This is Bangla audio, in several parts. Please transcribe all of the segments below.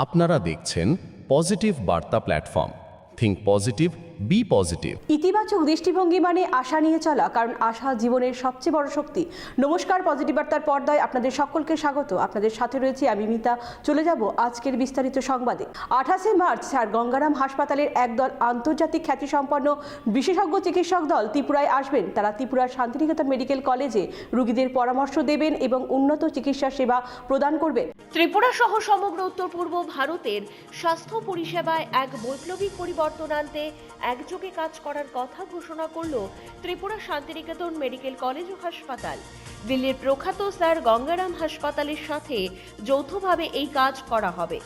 আপনারা দেখছেন পজিটিভ বার্তা platform. Think positive, be positive. ইতিবাচক দৃষ্টিভঙ্গি মানে আশা নিয়ে চলা, কারণ আশা জীবনের সবচেয়ে বড় শক্তি। নমস্কার, পজিটিভ বার্তার পর্দায় আপনাদের সকলকে স্বাগত। আপনাদের সাথে রয়েছে আমি মিতা। চলে যাব আজকের বিস্তারিত সংবাদে। 28শে মার্চ স্যার গঙ্গারাম হাসপাতালের একদল আন্তর্জাতিক খ্যাতিসম্পন্ন বিশেষজ্ঞ চিকিৎসক দল ত্রিপুরায় আসবেন। তারা ত্রিপুরার শান্তিনিকেতন মেডিকেল কলেজে রোগীদের পরামর্শ দেবেন এবং উন্নত চিকিৎসা সেবা প্রদান করবেন। ত্রিপুরা সহ সমগ্র উত্তর পূর্ব ভারতের স্বাস্থ্য পরিষেবায় এক বৈপ্লবিক পরিবর্তন আনতে একযোগে কাজ করার কথা ঘোষণা করল ত্রিপুরা শান্তিনিকেতন মেডিকেল কলেজ ও হাসপাতাল। দিল্লির প্রখ্যাত স্যার গঙ্গারাম হাসপাতালের সাথে যৌথভাবে এই কাজ করা হবে।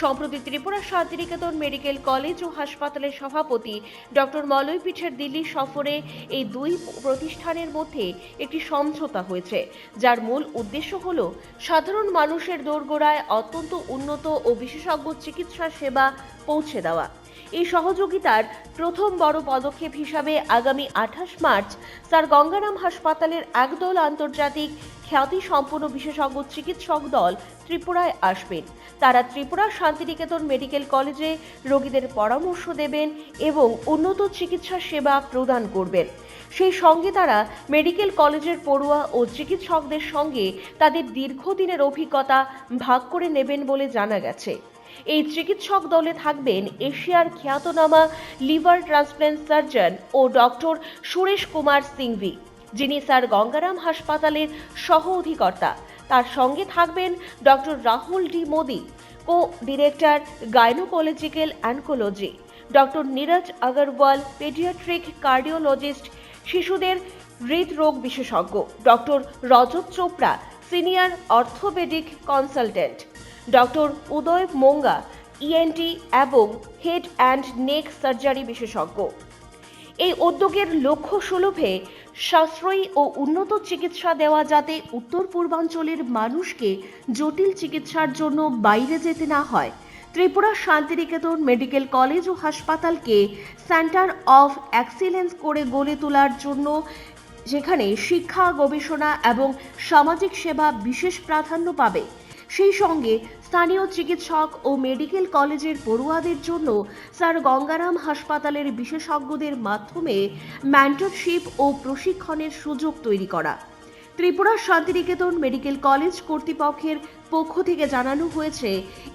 সম্প্রতি ত্রিপুরা শান্তিনিকেতন মেডিকেল কলেজ ও হাসপাতালের সভাপতি ডক্টর মলয় পিঠের দিল্লি সফরে এই দুই প্রতিষ্ঠানের মধ্যে একটি সমঝোতা হয়েছে, যার মূল উদ্দেশ্য হল সাধারণ মানুষের দোরগোড়ায় অত্যন্ত উন্নত ও বিশেষজ্ঞ চিকিৎসা সেবা পৌঁছে দেওয়া। এই সহযোগিতার প্রথম বড় পদক্ষেপ হিসাবে আগামী 28 মার্চ স্যার গঙ্গারাম হাসপাতালের একদল আন্তর্জাতিক খ্যাতিসম্পন্ন বিশেষজ্ঞ চিকিৎসক দল ত্রিপুরায় আসবেন। তারা ত্রিপুরা শান্তিনিকেতন মেডিকেল কলেজে রোগীদের পরামর্শ দেবেন এবং উন্নত চিকিৎসা সেবা প্রদান করবেন। সেই সঙ্গে তারা মেডিকেল কলেজের পড়ুয়া ও চিকিৎসকদের সঙ্গে তাদের দীর্ঘদিনের অভিজ্ঞতা ভাগ করে নেবেন বলে জানা গেছে। এই চিকিৎসক দলে থাকবেন এশিয়ার খ্যাতনামা লিভার ট্রান্সপ্ল্যান্ট সার্জন ও ডক্টর সুরেশ কুমার সিংভি, যিনি স্যার গঙ্গারাম হাসপাতালের সহ অধিকর্তা। তার সঙ্গে থাকবেন doctor Rahul D Modi, co director gynaecological oncology, doctor Neeraj Agarwal, paediatric cardiologist, শিশুদের হৃদরোগ বিশেষজ্ঞ, doctor Rajat Chopra, senior orthopaedic consultant, doctor Uday Monga, ENT এবং হেড অ্যান্ড নেক সার্জারি বিশেষজ্ঞ। এই উদ্যোগের লক্ষ্য সুলভে সাশ্রয়ী ও উন্নত চিকিৎসা দেওয়া, যাতে উত্তর পূর্বাঞ্চলের মানুষকে জটিল চিকিৎসার জন্য বাইরে যেতে না হয়। ত্রিপুরা শান্তিনিকেতন মেডিকেল কলেজ ও হাসপাতালকে সেন্টার অফ এক্সিলেন্স করে গড়ে তোলার জন্য, যেখানে শিক্ষা, গবেষণা এবং সামাজিক সেবা বিশেষ প্রাধান্য পাবে। সেই সঙ্গে স্থানীয় চিকিৎসক ও মেডিকেল কলেজের পড়ুয়াদের জন্য স্যার গঙ্গারাম হাসপাতালের বিশেষজ্ঞদের মাধ্যমে মেন্টরশিপ ও প্রশিক্ষণের সুযোগ তৈরি করা। ত্রিপুরা শান্তিনিকেতন মেডিকেল কলেজ কর্তৃপক্ষের পক্ষ থেকে জানানো হয়েছে,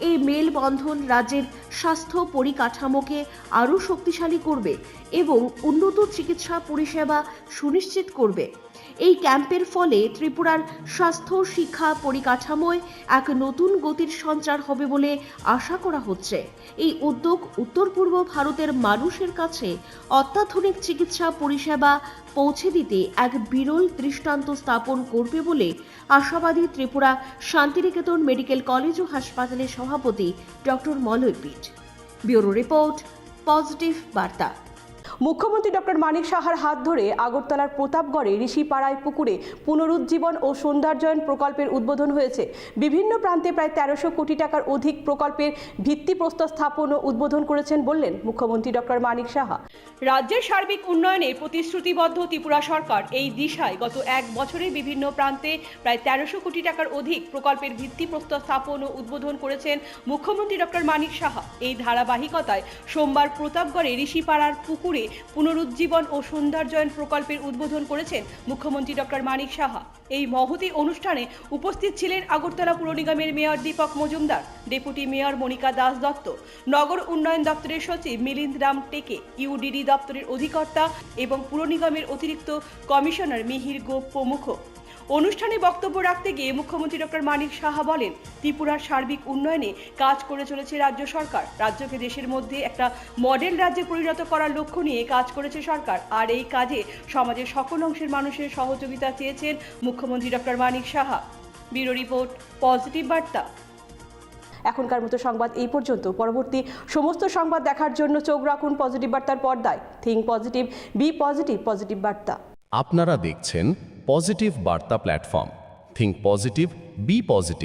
এই মেলবন্ধন রাজ্যের স্বাস্থ্য পরিকাঠামোকে আরও শক্তিশালী করবে এবং উন্নত চিকিৎসা পরিষেবা সুনিশ্চিত করবে। এই ক্যাম্পের ফলে ত্রিপুরার স্বাস্থ্য শিক্ষা পরিকাঠামোয় এক নতুন গতির সঞ্চার হবে বলে আশা করা হচ্ছে। এই উদ্যোগ উত্তর পূর্ব ভারতের মানুষের কাছে অত্যাধুনিক চিকিৎসা পরিষেবা পৌঁছে দিতে এক বিরল দৃষ্টান্ত স্থাপন করবে বলে আশাবাদী ত্রিপুরা শান্তিনিকেতন মেডিকেল কলেজ ও হাসপাতালের সভাপতি ডক্টর মলয় পিঠ। ব্যুরো রিপোর্ট, পজিটিভ বার্তা। মুখ্যমন্ত্রী ডক্টর মানিক সাহার হাত ধরে আগরতলার প্রতাপগড়ে ঋষিপাড়ায় পুকুরে পুনরুজ্জীবন ও সৌন্দর্যায়ন প্রকল্পের উদ্বোধন হয়েছে। বিভিন্ন প্রান্তে প্রায় 1300 কোটি টাকার অধিক প্রকল্পের ভিত্তিপ্রস্তর স্থাপন ও উদ্বোধন করেছেন বললেন মুখ্যমন্ত্রী ডক্টর মানিক সাহা। রাজ্যের সার্বিক উন্নয়নে প্রতিশ্রুতিবদ্ধ ত্রিপুরা সরকার এই দিশায় গত এক বছরে বিভিন্ন প্রান্তে প্রায় 1300 কোটি টাকার অধিক প্রকল্পের ভিত্তিপ্রস্তর স্থাপন ও উদ্বোধন করেছেন মুখ্যমন্ত্রী ডক্টর মানিক সাহা। এই ধারাবাহিকতায় সোমবার প্রতাপগড়ে ঋষিপাড়ার পুকুরে পুনরুজ্জীবন ও সৌন্দর্যায়ন প্রকল্পের উদ্বোধন করেছেন মুখ্যমন্ত্রী ডক্টর মানিক সাহা। এই মহতী অনুষ্ঠানে উপস্থিত ছিলেন আগরতলা পুর নিগমের mayor Dipak Majumdar, deputy mayor Monika Das Dutta, নগর উন্নয়ন দপ্তরের সচিব মিলিন্দ রাম টেকে, ইউডিডি দপ্তরের অধিকর্তা এবং পুর নিগমের অতিরিক্ত কমিশনার মিহির গোপ প্রমুখ। অনুষ্ঠানে বক্তব্য রাখতে গিয়ে মুখ্যমন্ত্রী ডক্টর মানিক সাহা বলেন, ত্রিপুরার সার্বিক উন্নয়নে কাজ করে চলেছে রাজ্য সরকার। রাজ্যকে দেশের মধ্যে একটা মডেল রাজ্যে পরিণত করার লক্ষ্য নিয়ে কাজ করেছে সরকার। আর এই কাজে সমাজের সকল অংশের মানুষের সহযোগিতা চেয়েছেন মুখ্যমন্ত্রী doctor Manik Saha. Bureau report, positive বার্তা। এখনকার মতো সংবাদ এই পর্যন্ত। পরবর্তী সমস্ত সংবাদ দেখার জন্য চোখ রাখুন পজিটিভ বার্তার পর্দায়। Think positive, be positive, positive বার্তা। আপনারা দেখছেন পজিটিভ বার্তা platform. Think positive, be positive.